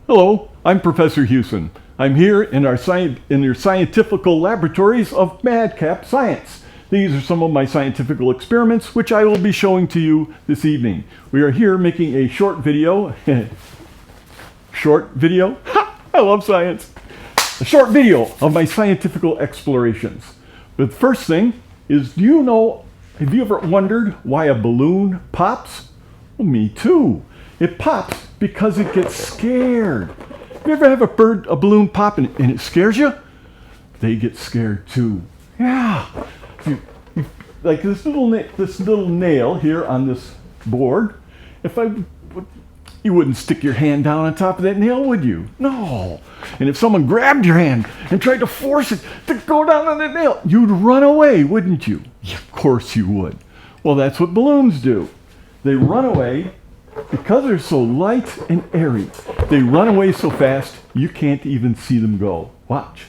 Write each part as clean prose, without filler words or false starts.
Hello, I'm Professor Hughson. I'm here in your scientific laboratories of madcap science. These are some of my scientific experiments which I will be showing to you this evening. We are here making a short video. Short video? Ha! I love science. A short video of my scientific explorations. But the first thing is, have you ever wondered why a balloon pops? Well, me too. It pops because it gets scared. You ever have a balloon pop and it scares you? They get scared too. Yeah. Like this little nail here on this board. You wouldn't stick your hand down on top of that nail, would you? No. And if someone grabbed your hand and tried to force it to go down on that nail, you'd run away, wouldn't you? Yeah, of course you would. Well, that's what balloons do. They run away because they're so light and airy. They run away so fast, you can't even see them go. Watch.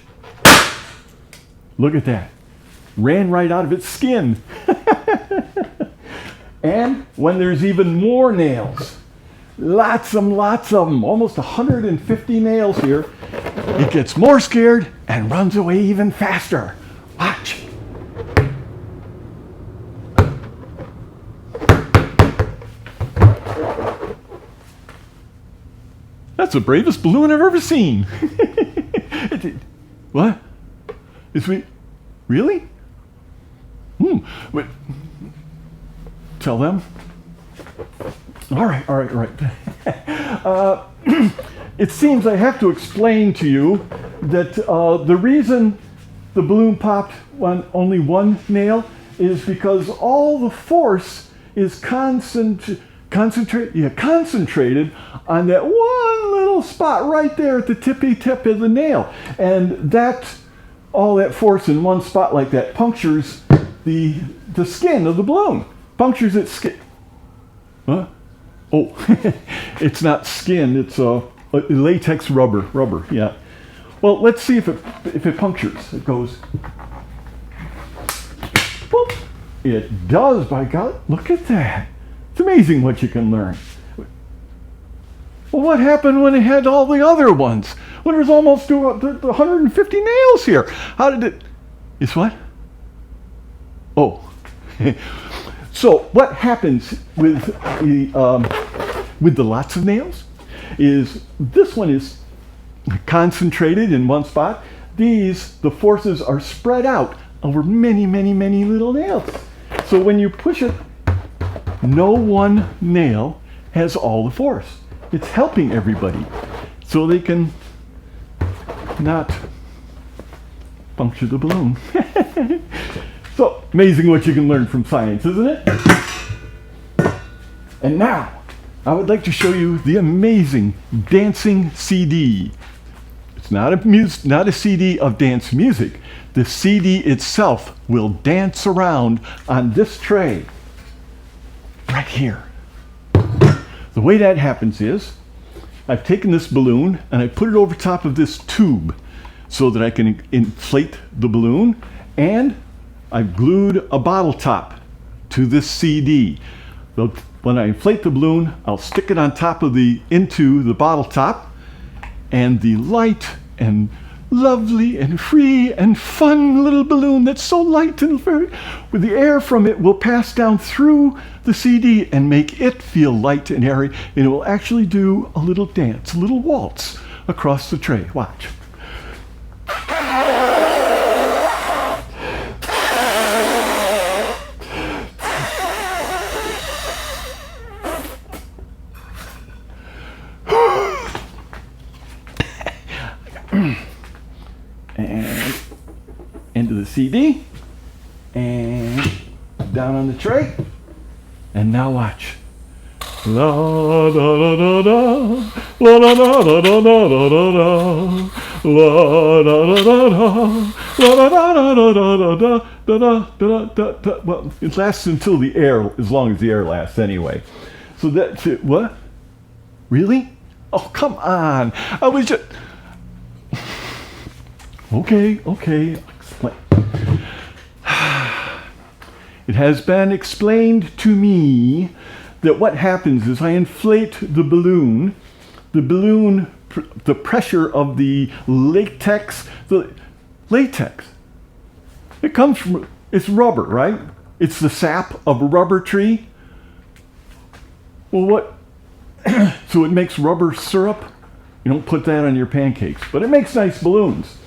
Look at that. Ran right out of its skin. And when there's even more nails, lots of them, almost 150 nails here, it gets more scared and runs away even faster. Watch. That's the bravest balloon I've ever seen. What? Really? Wait. Tell them? All right. It seems I have to explain to you that the reason the balloon popped on only one nail is because all the force is concentrated on that one little spot right there at the tippy tip of the nail. And all that force in one spot like that punctures the skin of the balloon. Punctures its skin. Huh? Oh, it's not skin, it's latex rubber, yeah. Well, let's see if it punctures. It goes, whoop. It does, by God, look at that. It's amazing what you can learn. Well, what happened when it had all the other ones? When there's almost 150 nails here? How did it, it's what? Oh. So what happens with the lots of nails is this one is concentrated in one spot. The forces are spread out over many little nails. So when you push it, no one nail has all the force. It's helping everybody so they can not puncture the balloon. So, amazing what you can learn from science, isn't it? And now, I would like to show you the amazing dancing CD. It's not a CD of dance music. The CD itself will dance around on this tray right here. The way that happens is, I've taken this balloon and I put it over top of this tube so that I can inflate the balloon, and I've glued a bottle top to this CD. When I inflate the balloon, I'll stick it on top of into the bottle top, and the light and lovely and free and fun little balloon that's so light and with the air from it will pass down through the CD and make it feel light and airy, and it will actually do a little dance, a little waltz across the tray. Watch. And into the CD and down on the tray, and now watch. La da da da da, la da da da da da da da, la da da da da, la da da da da da da da da. Well, it lasts until the air, as long as the air lasts anyway. So that's it. What? Really? Oh, come on! I was just. Okay, explain. It has been explained to me that what happens is I inflate the balloon the pressure of the latex. The latex, it comes from, it's rubber, right? It's the sap of a rubber tree. Well, what? So it makes rubber syrup. You don't put that on your pancakes, but it makes nice balloons.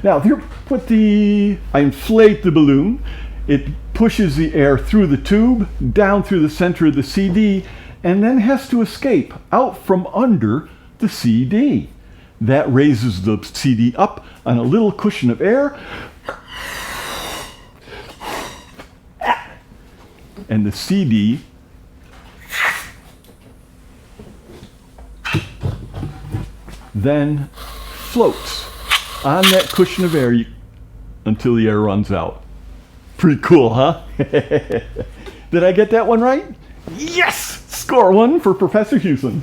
Now, here, I inflate the balloon. It pushes the air through the tube, down through the center of the CD, and then has to escape out from under the CD. That raises the CD up on a little cushion of air, and the CD then floats on that cushion of air until the air runs out. Pretty cool, huh? Did I get that one right? Yes! Score one for Professor Hughson.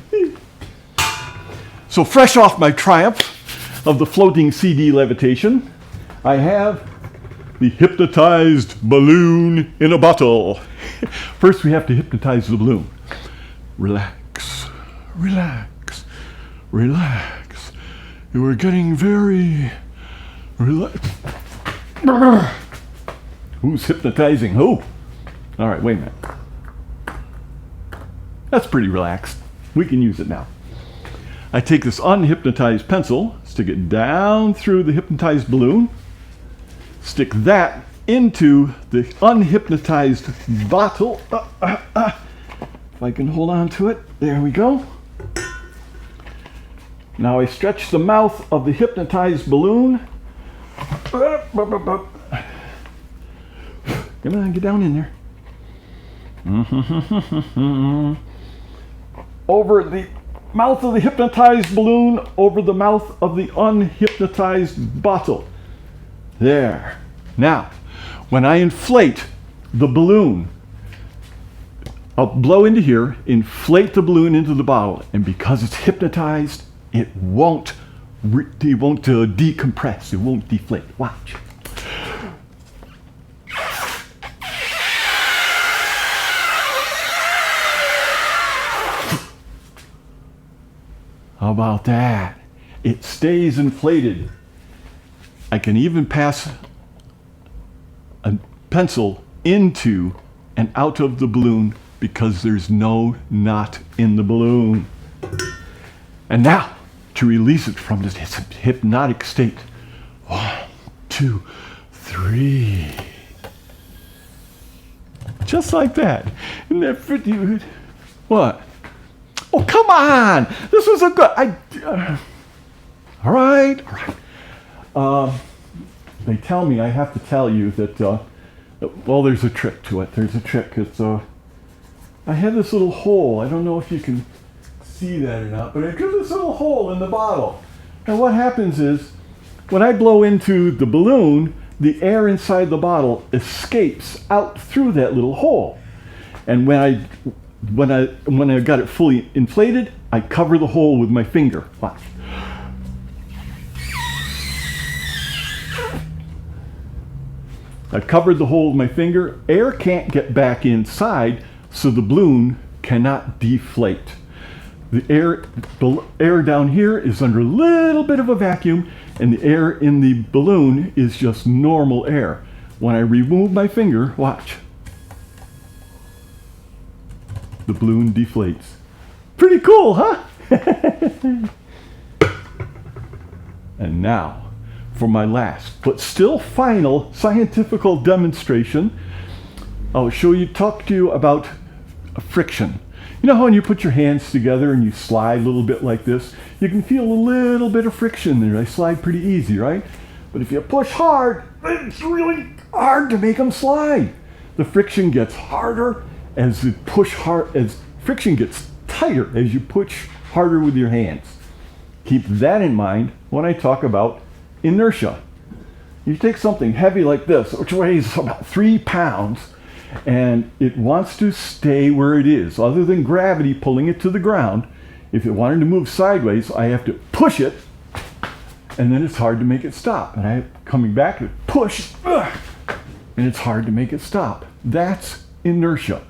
So fresh off my triumph of the floating CD levitation, I have the hypnotized balloon in a bottle. First we have to hypnotize the balloon. Relax, relax, relax. You are getting very relaxed. Who's hypnotizing who? All right, wait a minute. That's pretty relaxed. We can use it now. I take this unhypnotized pencil, stick it down through the hypnotized balloon, stick that into the unhypnotized bottle. If I can hold on to it, there we go. Now I stretch the mouth of the hypnotized balloon. Come on, get down in there. Over the mouth of the hypnotized balloon, over the mouth of the unhypnotized bottle. There. Now, when I inflate the balloon, I'll blow into here, inflate the balloon into the bottle, and because it's hypnotized, it won't decompress, it won't deflate. Watch. How about that? It stays inflated. I can even pass a pencil into and out of the balloon because there's no knot in the balloon. And now, to release it from this hypnotic state. 1, 2, 3. Just like that. Isn't that pretty good? What? Oh, come on! This was a good... all right. They tell me I have to tell you that, well, there's a trick to it. There's a trick. It's, I have this little hole. I don't know if you can see that or not, but I got this little hole in the bottle. And what happens is, when I blow into the balloon, the air inside the bottle escapes out through that little hole. And when I got it fully inflated, I cover the hole with my finger. Watch. I covered the hole with my finger. Air can't get back inside, so the balloon cannot deflate. The air down here is under a little bit of a vacuum, and the air in the balloon is just normal air. When I remove my finger, watch. The balloon deflates. Pretty cool, huh? And now, for my last, but still final scientific demonstration, I'll talk to you about friction. You know how when you put your hands together and you slide a little bit like this, you can feel a little bit of friction there. They slide pretty easy, right? But if you push hard, it's really hard to make them slide. The friction gets harder as friction gets tighter as you push harder with your hands. Keep that in mind when I talk about inertia. You take something heavy like this, which weighs about 3 pounds, and it wants to stay where it is. Other than gravity pulling it to the ground, if it wanted to move sideways, I have to push it, and then it's hard to make it stop. And I'm coming back and push, and it's hard to make it stop. That's inertia.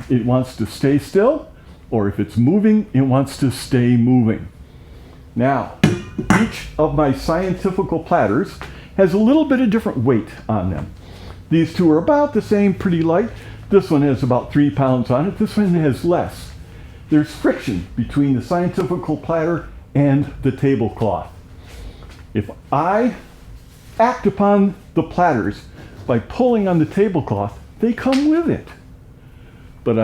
It wants to stay still, or if it's moving, it wants to stay moving. Now, each of my scientifical platters has a little bit of different weight on them. These two are about the same, pretty light. This one has about 3 pounds on it. This one has less. There's friction between the scientifical platter and the tablecloth. If I act upon the platters by pulling on the tablecloth, they come with it. But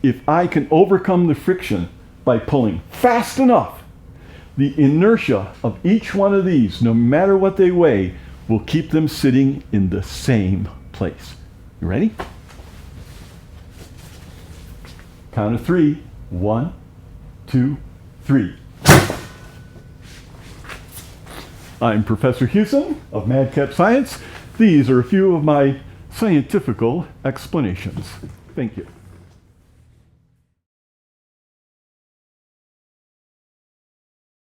if I can overcome the friction by pulling fast enough, the inertia of each one of these, no matter what they weigh, will keep them sitting in the same place. You ready? Count of 3. 1, 2, 3. I'm Professor Hughson of Madcap Science. These are a few of my scientifical explanations. Thank you.